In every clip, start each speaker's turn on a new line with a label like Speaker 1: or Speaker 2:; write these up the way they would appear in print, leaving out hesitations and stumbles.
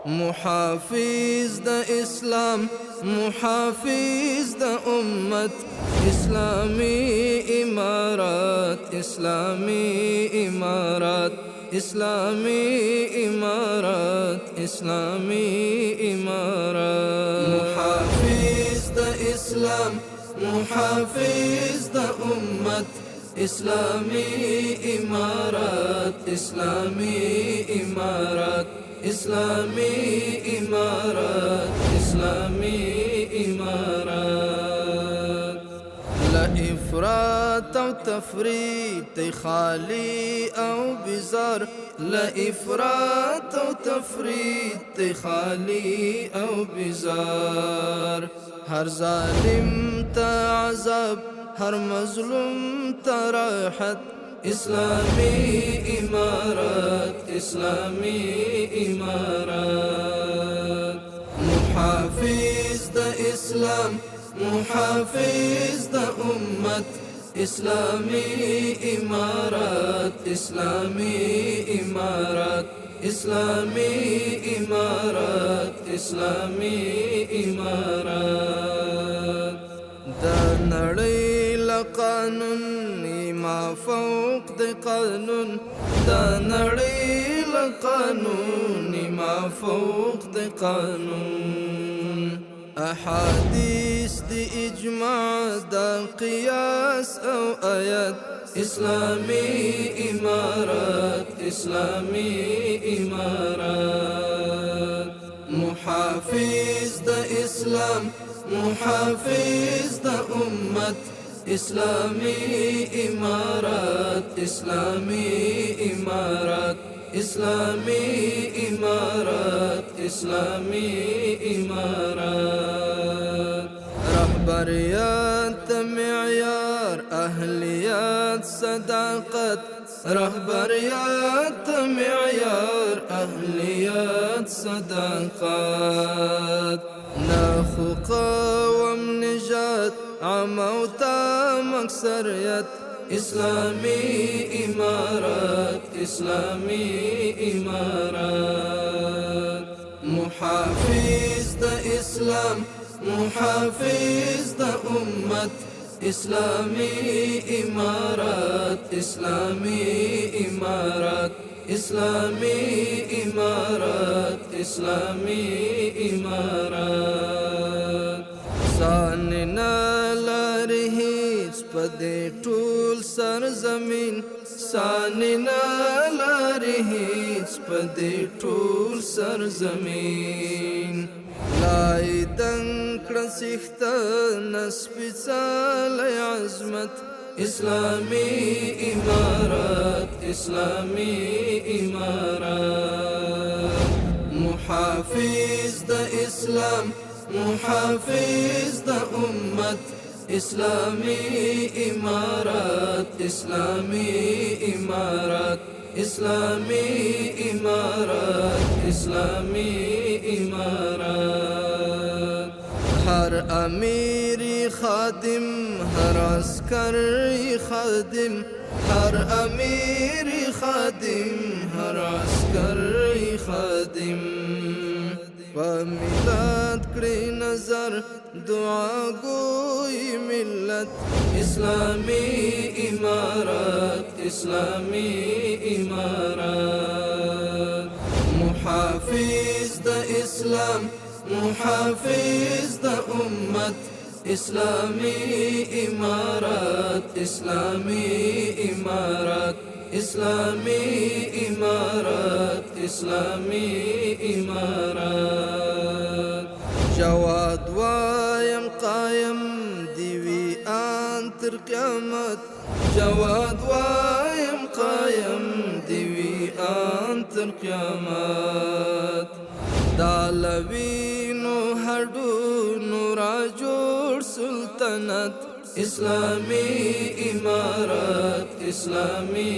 Speaker 1: محافظ د اسلام محافظ د امت اسلامی امارات اسلامی امارات اسلامی امارات اسلامی امارات محافظ د اسلام محافظ د امت اسلامی امارات اسلامی امارات اسلامی امارات اسلامی امارات لا افراط او تفریط خالی او بزار لا افراط او تفریط خالی او بزار هر ظالم تا عذاب هر مظلوم تا راحت اسلامی امارات اسلامی امارات محافظ د اسلام محافظ د امت اسلامی امارات اسلامی امارات اسلامی امارات اسلامی امارات دا نړۍ له قانون ما فوق د قانون دا نړۍ له قانون ما فوق د قانون احادیث د اجماع دا قیاس او آیات اسلامی امارات اسلامی امارات محافظ د اسلام محافظ د امت اسلامی امارات اسلامی امارات اسلامی امارات اسلامی امارات رهبریت معیار اهلیت صداقت رهبریت معیار اهلیت صداقت ناخو قوم نجات عموتا مكسريت اسلامی امارات اسلامی امارات محافظ د اسلام محافظ د امت اسلامی امارات اسلامی امارات اسلامی امارات اسلامی امارات ساننا لارې هیڅ په دې ټول سرزمین ساننا لارې هیڅ په دې ټول سرزمین لای دنګ کړه څښتنه سپېڅلی عظمت اسلامی امارات اسلامی امارات محافظ د اسلام محافظ د امت اسلامی امارات اسلامی امارات اسلامی امارات اسلامی امارات هر امیری خادم هر عسکری خادم هر امیری خادم هر عسکری خادم وملت کړي نظر دعا گوی ملت اسلامی امارات اسلامی امارات محافظ د اسلام محافظ د امت اسلامی امارات اسلامی امارات اسلامی امارات اسلامی امارات جواد وایم قایم دیوی آن تر قیامت جواد وایم قایم دیوی آن تر قیامت دالوینو هډونو را جوړ سلطنت اسلامی امارات اسلامی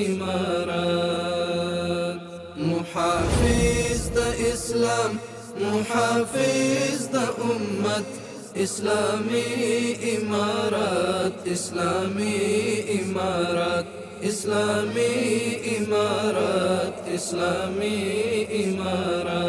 Speaker 1: امارات محافظ د اسلام محافظ د امت اسلامی امارات اسلامی امارات اسلامی امارات اسلامی امارات